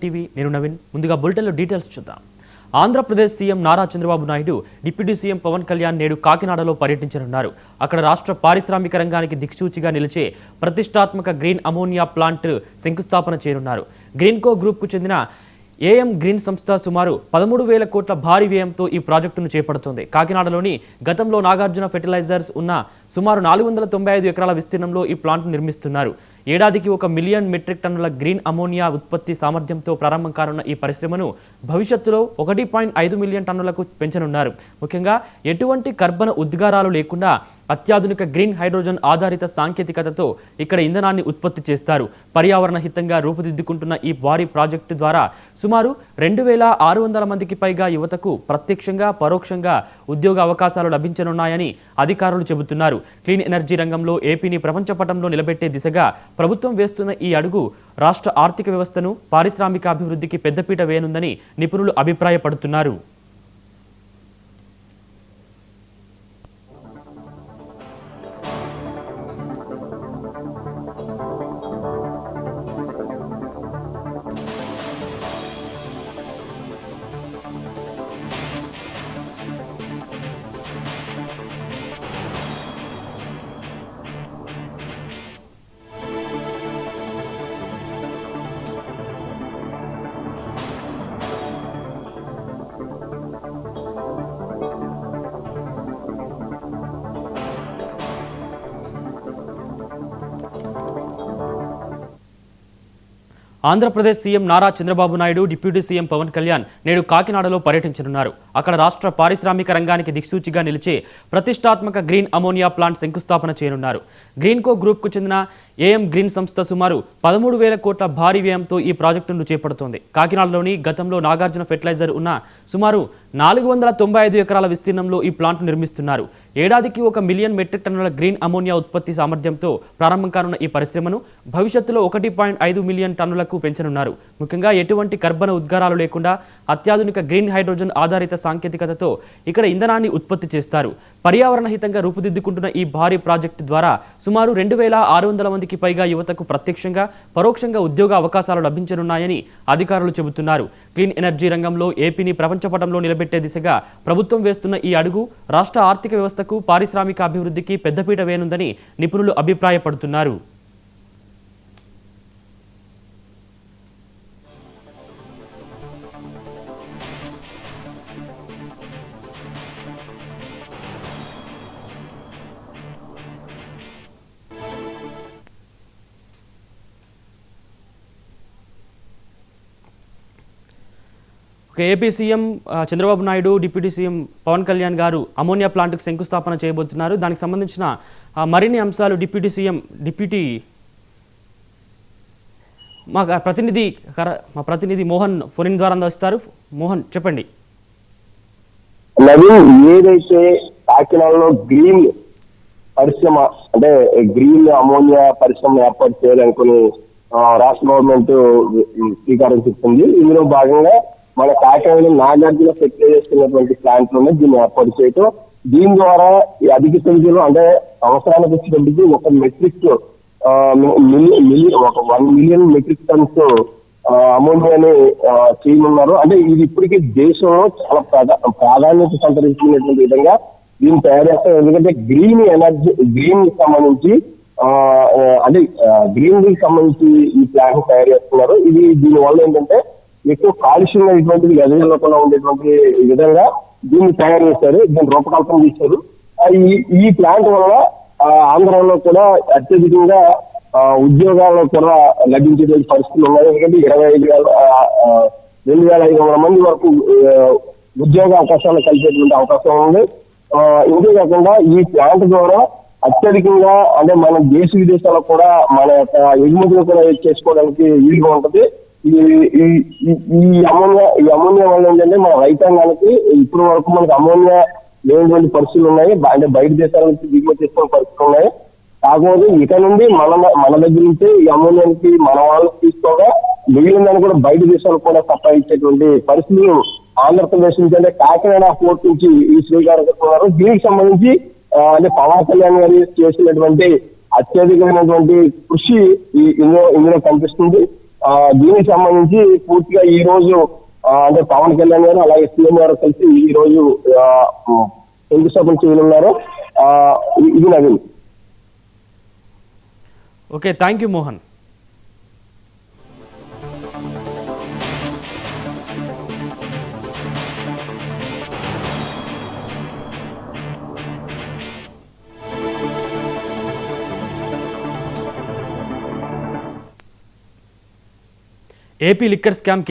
TV నేను నవీన్. ముందుగా బులెటిన్లో డీటెయిల్స్ చూద్దాం. Andhra Pradesh CM Nara Chandrababu Naidu deputy CM Pawan Kalyan నేడు కాకినాడలో పర్యటించనున్నారు. అక్కడ రాష్ట్ర పారిశ్రామిక రంగానికి దిక్సూచిగా నిలిచే ప్రతిష్టాత్మక గ్రీన్ అమోనియా ప్లాంట్ శంకుస్థాపన చేయనున్నారు. గ్రీన్కో గ్రూప్కు చెందిన ఏఎం గ్రీన్ సంస్థ సుమారు 13,000 కోట్ల భారీ వ్యయంతో ఈ ప్రాజెక్టును చేపడుతోంది. కాకినాడలోని గతంలో నాగార్జున ఫెర్టిలైజర్స్ ఉన్న సుమారు 495 ఎకరాల విస్తీర్ణంలో ఈ ప్లాంట్ను నిర్మిస్తున్నారు. ఏడాదికి 1 మిలియన్ మెట్రిక్ టన్నుల గ్రీన్ అమోనియా ఉత్పత్తి సామర్థ్యంతో ప్రారంభం కానున్న ఈ పరిశ్రమను భవిష్యత్తులో 1.5 మిలియన్ టన్నులకు పెంచనున్నారు. ముఖ్యంగా ఎటువంటి కర్బన ఉద్గారాలు లేకుండా అత్యాధునిక గ్రీన్ హైడ్రోజన్ ఆధారిత సాంకేతికతతో ఇక్కడ ఇంధనాన్ని ఉత్పత్తి చేస్తారు. పర్యావరణ హితంగా రూపుదిద్దుకుంటున్న ఈ భారీ ప్రాజెక్టు ద్వారా సుమారు 2,600 మందికి పైగా యువతకు ప్రత్యక్షంగా పరోక్షంగా ఉద్యోగ అవకాశాలు లభించనున్నాయని అధికారులు చెబుతున్నారు. క్లీన్ ఎనర్జీ రంగంలో ఏపీని ప్రపంచ పటంలో నిలబెట్టే దిశగా ప్రభుత్వం వేస్తున్న ఈ అడుగు రాష్ట్ర ఆర్థిక వ్యవస్థను పారిశ్రామిక అభివృద్ధికి పెద్దపీట వేయనుందని నిపుణులు అభిప్రాయపడుతున్నారు. Andhra Pradesh CM Nara Chandrababu Naidu deputy CM Pawan Kalyan నేడు కాకినాడలో పర్యటించనున్నారు. అక్కడ రాష్ట్ర పారిశ్రామిక రంగానికి దిక్సూచిగా నిలిచే ప్రతిష్టాత్మక గ్రీన్ అమోనియా ప్లాంట్ శంకుస్థాపన చేయనున్నారు. గ్రీన్కో గ్రూప్కు చెందిన ఏఎం గ్రీన్ సంస్థ సుమారు 13,000 కోట్ల భారీ వ్యయంతో ఈ ప్రాజెక్టును చేపడుతోంది. కాకినాడలోని గతంలో నాగార్జున ఫెర్టిలైజర్ ఉన్న సుమారు 495 ఎకరాల విస్తీర్ణంలో ఈ ప్లాంట్ నిర్మిస్తున్నారు. ఏడాదికి 1 మిలియన్ మెట్రిక్ టన్నుల గ్రీన్ అమోనియా ఉత్పత్తి సామర్థ్యంతో ప్రారంభం కానున్న ఈ పరిశ్రమను భవిష్యత్తులో 1.5 మిలియన్ టన్నులకు పెంచనున్నారు. ముఖ్యంగా ఎటువంటి కర్బన ఉద్గారాలు లేకుండా అత్యాధునిక గ్రీన్ హైడ్రోజన్ ఆధారిత సాంకేతికతతో ఇక్కడ ఇంధనాన్ని ఉత్పత్తి చేస్తారు. పర్యావరణ హితంగా రూపుదిద్దుకుంటున్న ఈ భారీ ప్రాజెక్టు ద్వారా సుమారు 2,600 మందికి పైగా యువతకు ప్రత్యక్షంగా పరోక్షంగా ఉద్యోగ అవకాశాలు లభించనున్నాయని అధికారులు చెబుతున్నారు. క్లీన్ ఎనర్జీ రంగంలో ఏపీని ప్రపంచ పటంలో నిలబెట్టే దిశగా ప్రభుత్వం వేస్తున్న ఈ అడుగు రాష్ట్ర ఆర్థిక వ్యవస్థకు పారిశ్రామిక అభివృద్ధికి పెద్దపీట వేయనుందని నిపుణులు అభిప్రాయపడుతున్నారు. AP CM Chandrababu Naidu deputy CM Pawan Kalyan గారు అమోనియా ప్లాంట్కు శంకుస్థాపన చేయబోతున్నారు. దానికి సంబంధించిన మరిన్ని అంశాలు మా ప్రతినిధి మోహన్ ఫోన్ ద్వారా అందిస్తారు. మోహన్, చెప్పండి. నవీన్, ఏదైతే కాకినాడలో గ్రీన్ పరిశ్రమ అంటే గ్రీన్ అమోనియా పరిశ్రమ ఏర్పాటు చేయాలనుకుని రాష్ట్ర గవర్నమెంట్ శ్రీకారం చుట్టింది. ఇందులో భాగంగా మన కాకినాడలో నాగార్జున ఫెర్టిలైజర్స్ ఉన్నటువంటి ప్లాంట్ లోనే దీన్ని ఏర్పాటు చేయటం, దీని ద్వారా అధిక సంఖ్యలో అంటే సంవత్సరానికి వచ్చేటప్పటికి 1 మెట్రిక్ 1 మిలియన్ మెట్రిక్ టన్స్ అమోనియాని చేయనున్నారు. అంటే ఇది ఇప్పటికీ దేశంలో చాలా ప్రాధాన్యత సంతరించుకునేటువంటి విధంగా దీన్ని తయారు చేస్తారు. ఎందుకంటే గ్రీన్ ఎనర్జీ గ్రీన్ కి సంబంధించి అంటే గ్రీన్ కి సంబంధించి ఈ ప్లాంట్ తయారు చేస్తున్నారు. ఇది దీనివల్ల ఏంటంటే ఎక్కువ కాలుష్యంగా ఇటువంటిది ఎదగకుండా ఉండేటువంటి విధంగా దీన్ని తయారు చేశారు, దీన్ని రూపకల్పన చేశారు. ఈ ప్లాంట్ వల్ల ఆంధ్రాలో కూడా అత్యధికంగా ఉద్యోగాల్లో కూడా లభించేటువంటి పరిస్థితులు ఉన్నాయి. ఎందుకంటే 2,500 మంది వరకు ఉద్యోగ అవకాశాలు కలిపేటువంటి అవకాశం ఉంది. ఇంతే కాకుండా ఈ ప్లాంట్ ద్వారా అత్యధికంగా అంటే మన దేశ విదేశాలకు కూడా మన యొక్క ఎగుమతులు కూడా చేసుకోవడానికి వీలుగా ఉంటుంది. ఈ అమోనియా వల్ల ఏంటంటే మన రైతాంగానికి ఇప్పటి వరకు మనకి అమోనియా లేనటువంటి పరిస్థితులు ఉన్నాయి. అంటే బయట దేశాల నుంచి దిగుమతి చేసుకునే పరిస్థితులు ఉన్నాయి. కాకపోతే ఇక నుండి మన దగ్గర నుంచి ఈ అమోనియానికి మన వాళ్ళు తీసుకోగా మిగిలిందని కూడా బయట దేశాలకు కూడా సప్లై ఇచ్చేటువంటి పరిస్థితులు ఆంధ్రప్రదేశ్ నుంచి అంటే కాకినాడ పోర్ట్ నుంచి ఈ శ్రీకారం చుడుతున్నారు. దీనికి సంబంధించి అంటే పవన్ కళ్యాణ్ గారు చేసినటువంటి అత్యధికమైనటువంటి కృషి ఇందులో కనిపిస్తుంది. దీనికి సంబంధించి పూర్తిగా ఈ రోజు అంటే పవన్ కళ్యాణ్ గారు అలాగే సీఎం గారు కలిసి ఈ రోజు శంకుస్థాపన చేయనున్నారు. ఇది Naveen. Okay, thank you Mohan. AP liquor scam